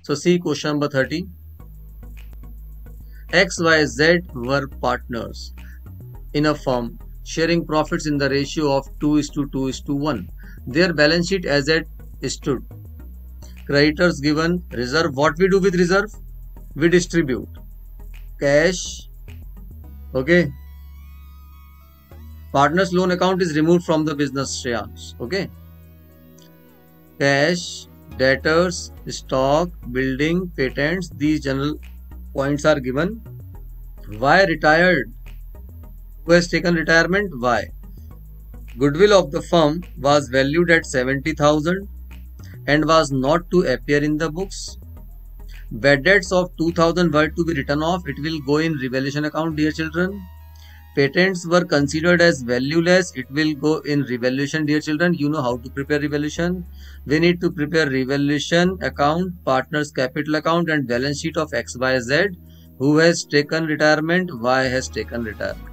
So see question number 30. X, Y, Z were partners in a firm sharing profits in the ratio of 2:2:1. Their balance sheet as it stood. Creditors given, reserve. What we do with reserve? We distribute cash. Okay. Partners loan account is removed from the business Shreyans. Okay. Cash, debtors, stock, building, patents. These general points are given. Why retired? Who has taken retirement? Why? Goodwill of the firm was valued at 70,000 and was not to appear in the books. Bad debts of 2,000 were to be written off. It will go in revaluation account, dear children. Patents were considered as valueless. It will go in revaluation, dear children. You know how to prepare revaluation. We need to prepare revaluation account, partners capital account and balance sheet of XYZ. Who has taken retirement? Y has taken retirement.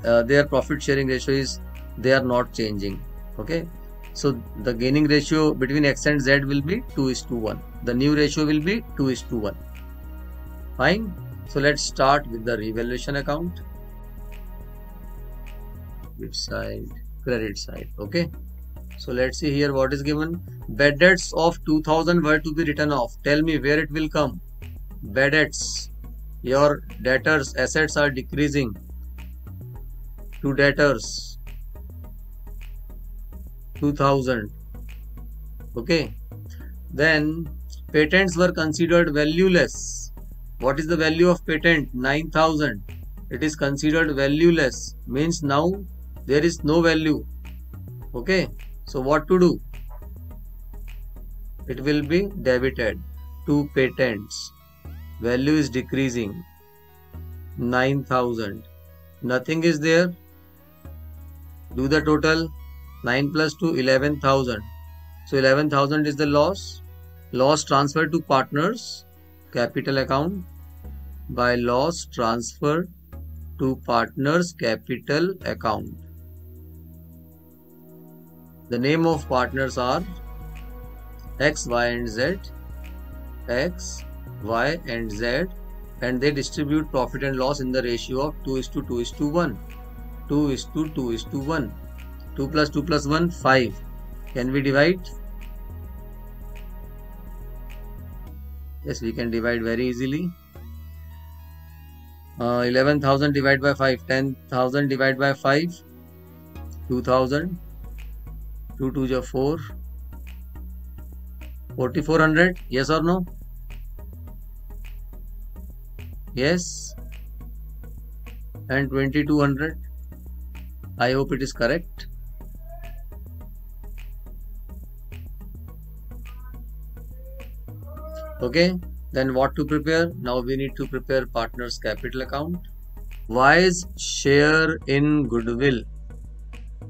Their profit sharing ratio is, they are not changing. Okay. So the gaining ratio between X and Z will be 2:1. The new ratio will be 2:1. Fine. So let's start with the revaluation account. Which side? Credit side. Okay. So let's see here what is given. Bad debts of 2,000 were to be written off. Tell me where it will come. Bad debts. Your debtors assets are decreasing. To debtors 2,000. Okay. Then patents were considered valueless. What is the value of patent? 9,000. It is considered valueless. Means now there is no value. Okay. So what to do? It will be debited to patents. Value is decreasing. 9,000. Nothing is there. Do the total. 9 plus 2, 11,000. So 11,000 is the loss. Loss transferred to partners capital account by loss transfer to partners capital account. The name of partners are X, Y and Z. X, Y and Z, and they distribute profit and loss in the ratio of 2:2:1. 2:2:1. 2 plus 2 plus 1, 5. Can we divide? Yes, we can divide very easily. 11,000 divided by 5. 10,000 divided by 5. 2,000. 2 2 is 4. 4,400. Yes or no? Yes. And 2,200. I hope it is correct. Okay, then what to prepare? Now we need to prepare partners capital account. Y's share in goodwill.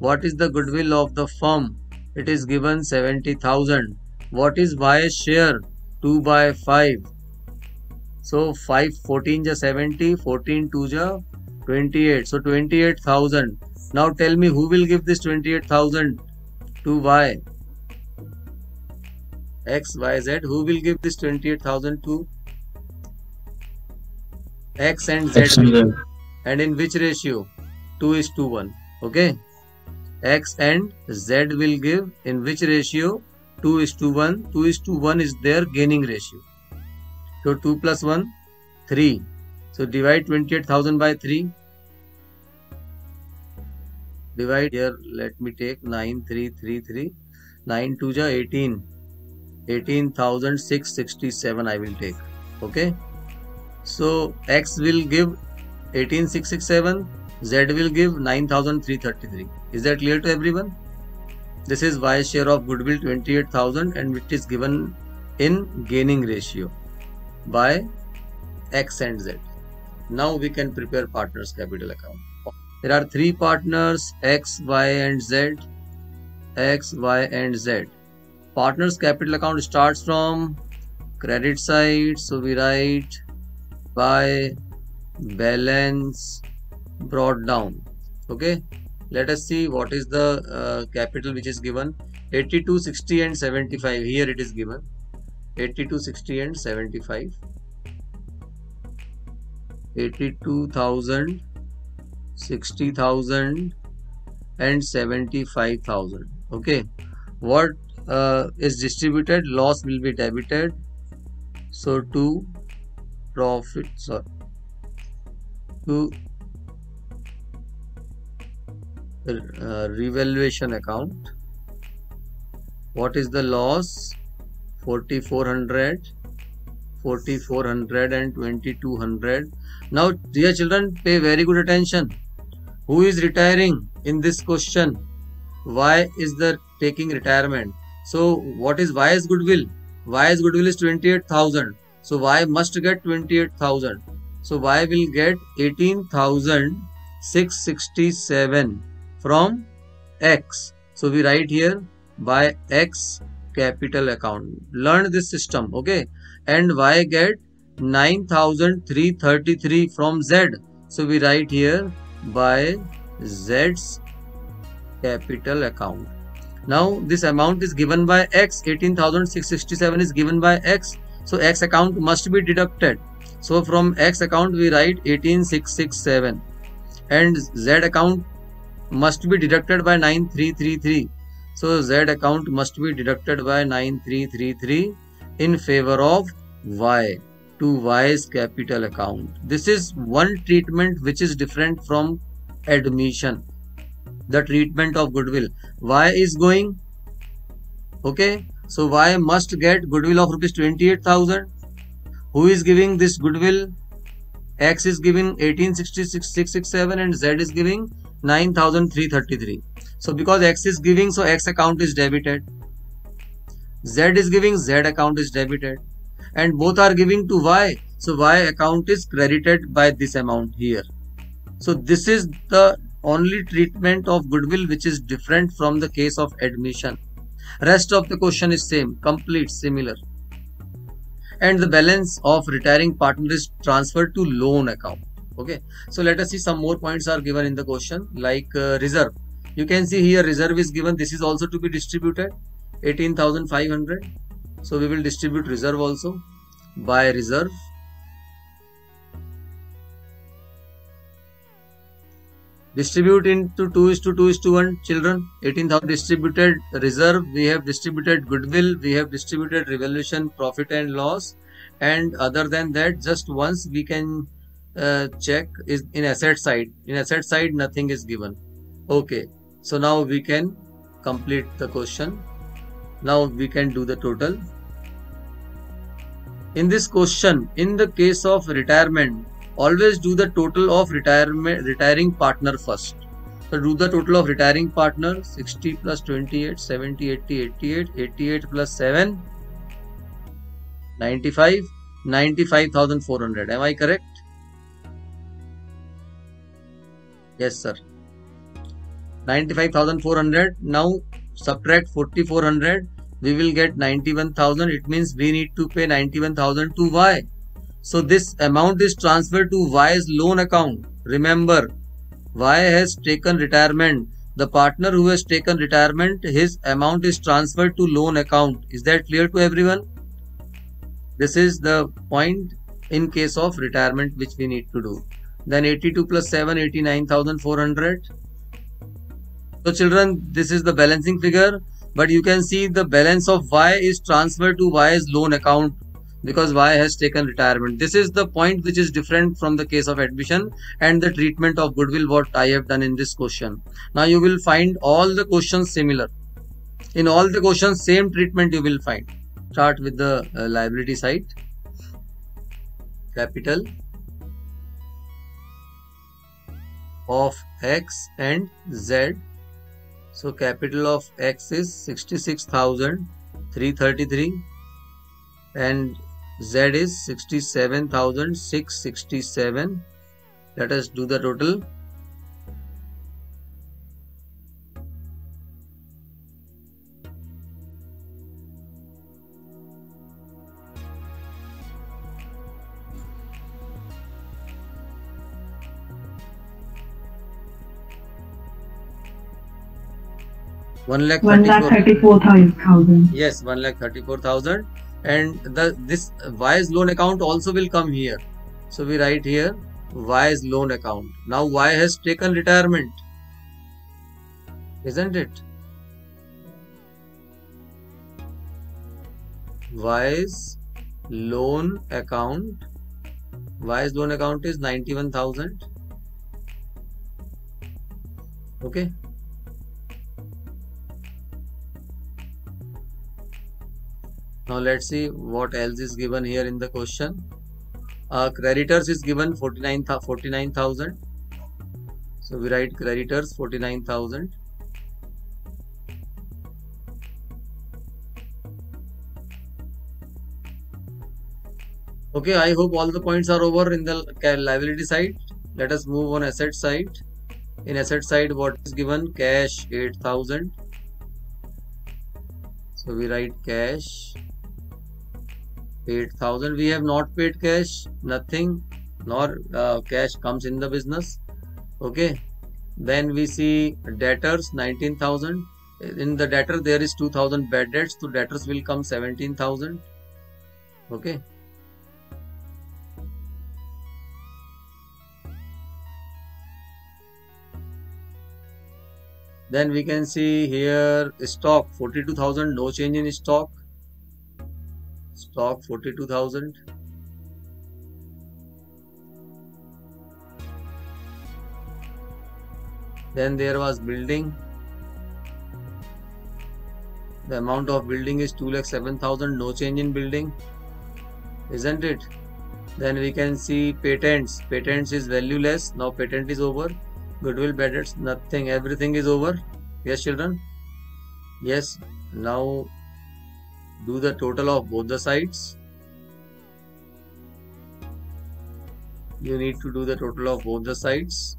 What is the goodwill of the firm? It is given 70,000. What is Y's share? 2 by 5. So 5, 14 is 70, 14 2 is 28. So 28,000. Now tell me who will give this 28,000 to Y? X, Y, Z. Who will give this 28,000 to X and Z? X and Z. And in which ratio? 2:1. Okay. X and Z will give in which ratio? 2:1. 2:1 is their gaining ratio. So 2 plus 1, 3. So divide 28,000 by 3. Divide here. Let me take 9,333. 9 2 is 18. 18,667 I will take. Okay. So X will give 18,667. Z will give 9,333. Is that clear to everyone? This is Y's share of goodwill 28,000 and it is given in gaining ratio by X and Z. Now we can prepare partners capital account. There are 3 partners X, Y and Z. X, Y and Z. Partners capital account starts from credit side. So we write by balance brought down. Okay. Let us see what is the capital which is given. 82, 60 and 75. Here it is given. 82, 60 and 75. 82,000, 60,000 and 75,000. Okay, what is distributed? Loss will be debited. So to profit, sorry, to revaluation account. What is the loss? 4,400, 4,400 and 2,200. Now, dear children, pay very good attention. Who is retiring in this question? Y is the taking retirement. So, what is Y's goodwill? Y's goodwill is 28,000. So, Y must get 28,000. So, Y will get 18,667 from X. So, we write here by X capital account. Learn this system, okay? And Y get 9,333 from Z. So, we write here by Z's capital account. Now, this amount is given by X. 18,667 is given by X. So, X account must be deducted. So, from X account we write 18,667 and Z account must be deducted by 9,333. So, Z account must be deducted by 9,333 in favor of Y to Y's capital account. This is one treatment which is different from admission. The treatment of goodwill. Y is going, okay, so Y must get goodwill of rupees 28,000. Who is giving this goodwill? X is giving 18,667 and Z is giving 9,333. So because X is giving, so X account is debited. Z is giving, Z account is debited. And both are giving to Y. So Y account is credited by this amount here. So this is the only treatment of goodwill which is different from the case of admission. Rest of the question is same, complete, similar. And the balance of retiring partner is transferred to loan account. Okay, so let us see some more points are given in the question, like reserve. You can see here reserve is given. This is also to be distributed, 18,500. So we will distribute reserve also by reserve. Distribute into 2:2:1 children. 18,000 distributed reserve. We have distributed goodwill. We have distributed revaluation, profit and loss. And other than that, just once we can check is in asset side. In asset side, nothing is given. Okay. So now we can complete the question. Now we can do the total. In this question, in the case of retirement, always do the total of retiring partner first. So do the total of retiring partner, 60 plus 28, 70, 80, 88, 88 plus 7, 95, 95,400. Am I correct? Yes, sir. 95,400. Now subtract 4,400. We will get 91,000. It means we need to pay 91,000 to Y. So this amount is transferred to Y's loan account. Remember, Y has taken retirement. The partner who has taken retirement, his amount is transferred to loan account. Is that clear to everyone? This is the point in case of retirement which we need to do. Then 82 plus 7, 89,400. So children, this is the balancing figure. But you can see the balance of Y is transferred to Y's loan account, because Y has taken retirement. This is the point which is different from the case of admission and the treatment of goodwill what I have done in this question. Now you will find all the questions similar. In all the questions, same treatment you will find. Start with the liability side. Capital of X and Z. So capital of X is 66,333 and Z is 67,667. Let us do the total. One lakh 34,000. Yes, 1,34,000. and this Y's loan account also will come here. So we write here Y's loan account. Now Y has taken retirement, isn't it? Y's loan account is 91,000. Okay. Now let's see what else is given here in the question. Creditors is given 49,000. So we write creditors 49,000. Okay, I hope all the points are over in the liability side. Let us move on asset side. In asset side, what is given? Cash 8,000. So we write cash 8,000. We have not paid cash, nothing, nor cash comes in the business. Okay. Then we see debtors 19,000. In the debtor there is 2,000 bad debts, so debtors will come 17,000. Okay. Then we can see here stock 42,000, no change in stock. Stock 42,000. Then there was building. The amount of building is 2,07,000, no change in building, isn't it? Then we can see patents. Patents is valueless. Now patent is over. Goodwill, bad debts, nothing. Everything is over. Yes, children? Yes. Now do the total of both the sides. You need to do the total of both the sides.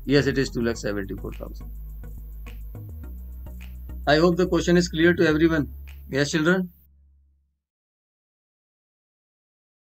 Yes, it is 2,74,000. I hope the question is clear to everyone. Yes, children?